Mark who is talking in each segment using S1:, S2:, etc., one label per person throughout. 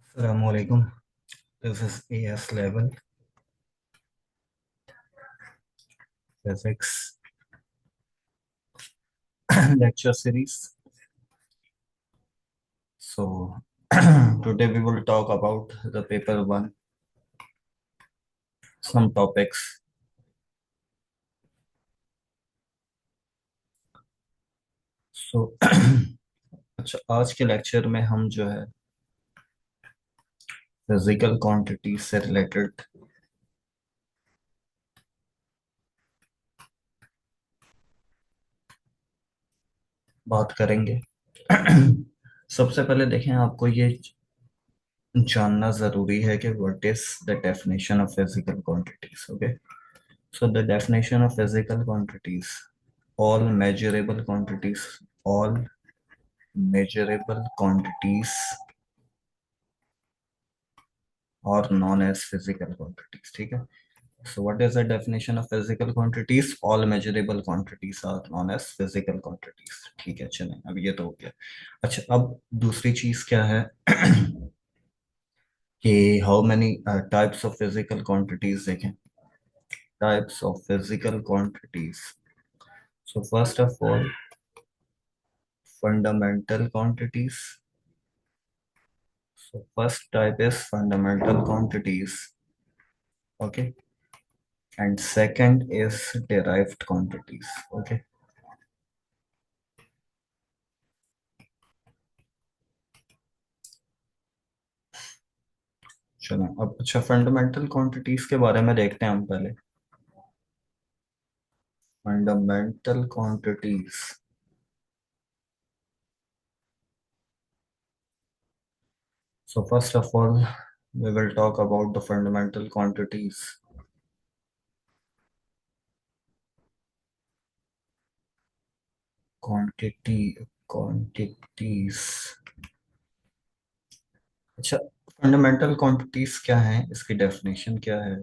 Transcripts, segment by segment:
S1: Assalamualaikum. This is AS level physics lecture series. So today we will talk about the paper one, some topics. So अच्छा आज के lecture में हम जो है फिजिकल क्वांटिटी से रिलेटेड बात करेंगे। सबसे पहले देखें, आपको ये जानना जरूरी है कि what is the definition of physical quantities. Okay, so the definition of physical quantities: all measurable quantities, all measurable quantities are known as physical quantities। ठीक है, so what is the definition of physical quantities? All measurable quantities are known as physical quantities। ठीक है, चलें, अब ये तो हो गया। अच्छा, अब दूसरी चीज क्या है कि how many types of physical quantities देखें। Types of physical quantities, so first of all, fundamental quantities. So first type is fundamental quantities, okay, and second is derived quantities, okay। चलो अब अच्छा फंडामेंटल क्वांटिटीज के बारे में देखते हैं हम पहले। Fundamental quantities, so first of all we will talk about the fundamental quantities। Quantities, अच्छा फंडामेंटल क्वांटिटीज क्या है, इसकी डेफिनेशन क्या है?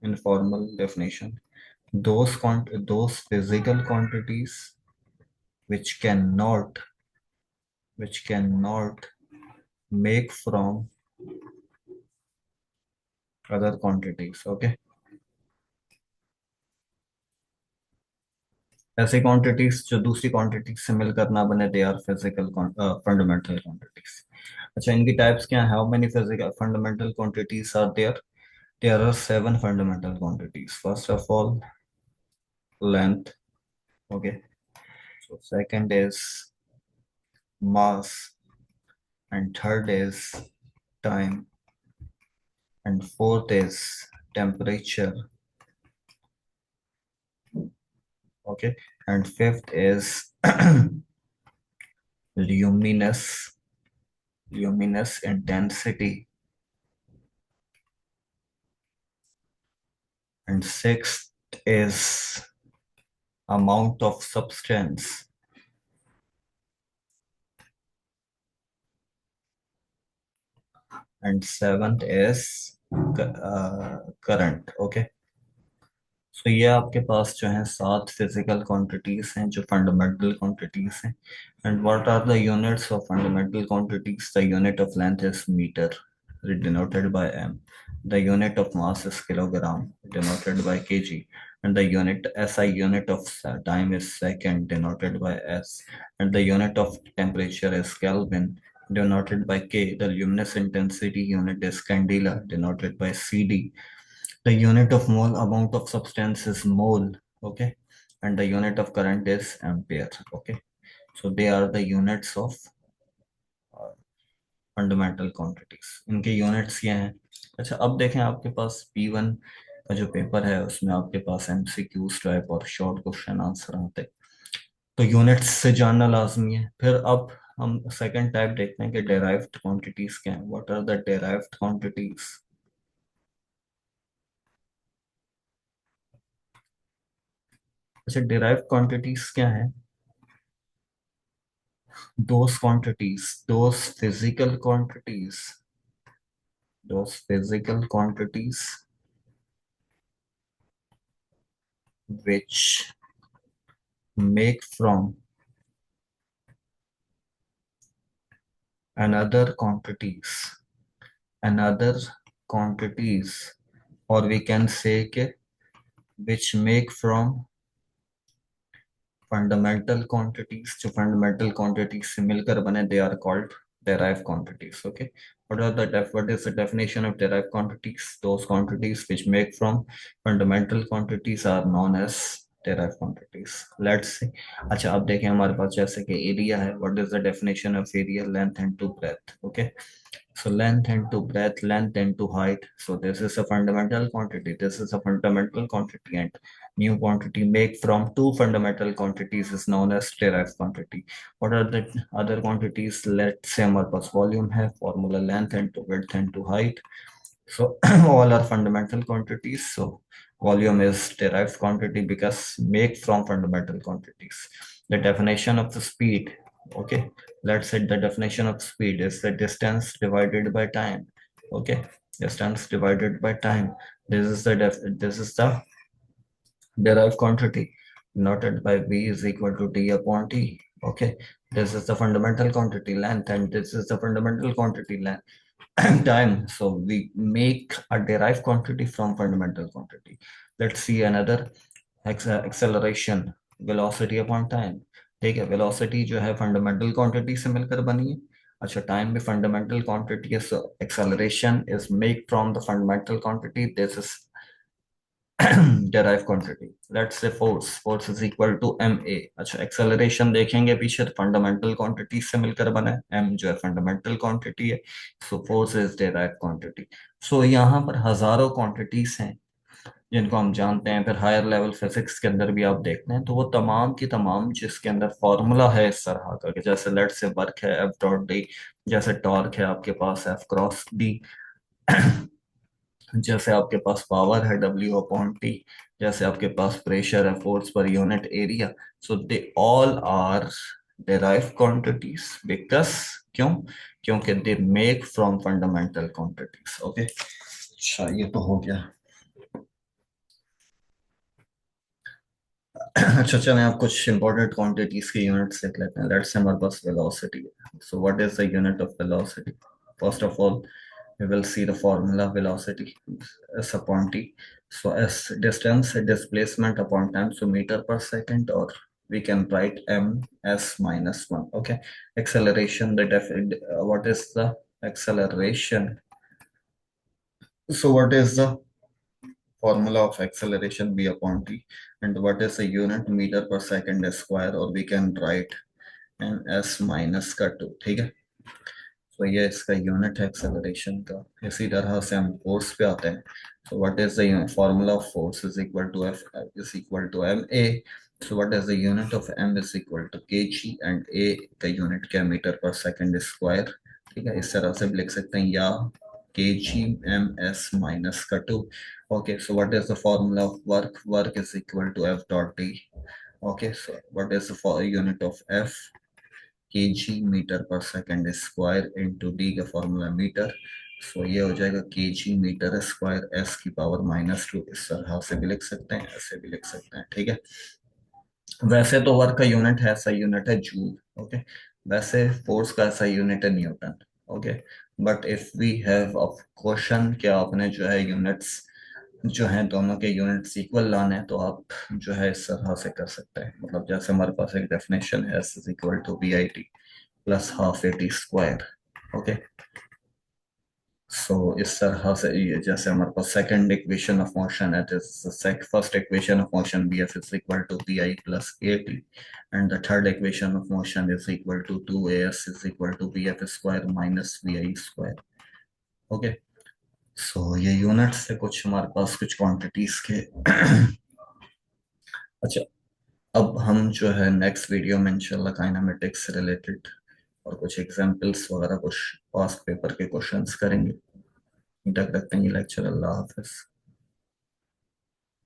S1: Informal definition: those physical quantities which cannot make from other quantities, okay। ऐसी क्वांटिटीज जो दूसरी क्वांटिटीज से मिलकर ना बने, they are physical fundamental quantities. अच्छा, इनकी टाइप्स क्या है? How many physical fundamental quantities are there? There are 7 fundamental quantities. First of all, length, okay, so second is mass, and third is time, and fourth is temperature, okay, and fifth is luminous intensity, and sixth is amount of substance, and seventh is current, okay। सो ये आपके पास जो है 7 physical quantities हैं जो fundamental quantities हैं। And what are the units of fundamental quantities? The unit of length is metre, denoted by m. The unit of mass is kilogram, denoted by kg. And the SI unit of time is second, denoted by s. And the unit of temperature is Kelvin, denoted by k. The luminous intensity unit is candela, denoted by cd. The unit of mole amount of substance is mole, okay, and the unit of current is ampere, okay। So they are the units of fundamental quantities. इनके units ये हैं। अच्छा, अब देखें, आपके पास P1 का जो paper है उसमें आपके पास MCQs टाइप और शॉर्ट क्वेश्चन आंसर आते हैं, तो यूनिट्स से जानना लाजमी है। फिर अब हम सेकंड टाइप देखते हैं कि डेराइव्ड क्वांटिटीज क्या है। What are the derived quantities? अच्छा, डेराइव्ड क्वांटिटीज क्या है? Those physical quantities, those physical quantities which make from another quantities, another quantities, or we can say के which make from fundamental quantities, जो fundamental quantities से मिलकर बने, they are called derived quantities. Okay, what is the definition of derived quantities? Those quantities which make from fundamental quantities are known as derived quantities. Let's see. अच्छा, अब देखें हमारे पास जैसे कि एरिया है. What is the definition of area? Length into breadth. Okay, so length into breadth, length into height. So this is a fundamental quantity. This is a fundamental quantity, and new quantity make from two fundamental quantities is known as derived quantity. What are the other quantities? Let's say हमारे पास volume है, formula length into width into height. So all are fundamental quantities. So volume is derived quantity because make from fundamental quantities. The definition of the speed. Okay, let's say the definition of speed is the distance divided by time. Okay, distance divided by time. This is the derived quantity noted by v is equal to d upon t. Okay, this is the fundamental quantity length, and this is the fundamental quantity length time. So we make a derived quantity from fundamental quantity. Let's see another acceleration, velocity upon time. ठीक है, velocity जो है fundamental quantity से मिलकर बनी है. अच्छा, time भी fundamental quantity है, so acceleration is made from the fundamental quantity. This is derived quantity. Let's say force is equal to ma. अच्छा, acceleration देखेंगे पीछे, fundamental quantity से मिलकर बना है. m जो है fundamental quantity है, so force is derived quantity. So यहाँ पर हजारों quantities हैं जिनको हम जानते हैं. फिर हायर लेवल फिजिक्स के अंदर भी आप देखते हैं तो वो तमाम की तमाम जिसके अंदर फॉर्मूला है इस तरह का, कि जैसे लेट से वर्क है एफ डॉट डी, जैसे टॉर्क है आपके पास एफ क्रॉस डी, जैसे आपके पास पावर है डब्ल्यू अपॉन टी, जैसे आपके पास प्रेशर है फोर्स पर unit area. So they all are derived quantities because क्यों? क्योंकि they make from fundamental quantities. Okay, अच्छा ये तो हो गया. अच्छा, चलें आप कुछ इंपॉर्टेंट क्वांटिटीज की यूनिट्स देख लेते हैं. लेट्स से हमारे पास वेलोसिटी है. सो what is the unit of velocity? First of all we will see the formula velocity s upon t. So s distance, displacement upon time, so meter per second, or we can write m s minus 1. Okay, acceleration, what is the acceleration? So what is the formula of acceleration? B upon t. And what is the unit? Meter per second square, or we can write m s minus का 2. ठीक है, तो ये इसका unit है acceleration का. इसी तरह से हम फोर्स पे आते हैं. So what is the formula of force? Is equal to F is equal to M A. So what is the unit of M? Is equal to K G, and ए का unit क्या? Metre per second square. ठीक है, इस तरह से भी लिख सकते हैं, या के जी एम एस माइनस का 2. Okay, so what is the formula of work? Work is equal to F dot D. Okay, so what is the unit of F? kg metre per second square into D का formula metre. So ये हो जाएगा kg metre square s की power minus 2. इस तरह से भी लिख सकते हैं, ऐसे भी लिख सकते हैं. ठीक है, वैसे तो वर्क का यूनिट है, ऐसा यूनिट है जूल. ओके, वैसे फोर्स का ऐसा यूनिट है newton. Okay, but if we have a question क्या आपने जो है यूनिट्स जो है दोनों के यूनिट्स इक्वल लाने हैं, तो आप जो है इस तरह से कर सकते हैं. मतलब जैसे हमारे पास एक डेफिनेशन है, s is equal to V I T plus half A T square. Okay, so इस तरह से ये जैसे हमारे पास सेकंड इक्वेशन ऑफ मोशन है, first equation of motion V F is equal to V I plus A T, and the third equation of motion is equal to 2as is equal to V F square minus V I square. Okay, so ये units है कुछ हमारे पास कुछ quantities के. अच्छा, अब हम जो है नेक्स्ट वीडियो में इंशाल्लाह काइनेमेटिक्स से रिलेटेड और कुछ एग्जांपल्स वगैरह कुछ पास्ट पेपर के क्वेश्चंस करेंगे. तक रखते हैं ये लेक्चर. अल्लाह हाफिज.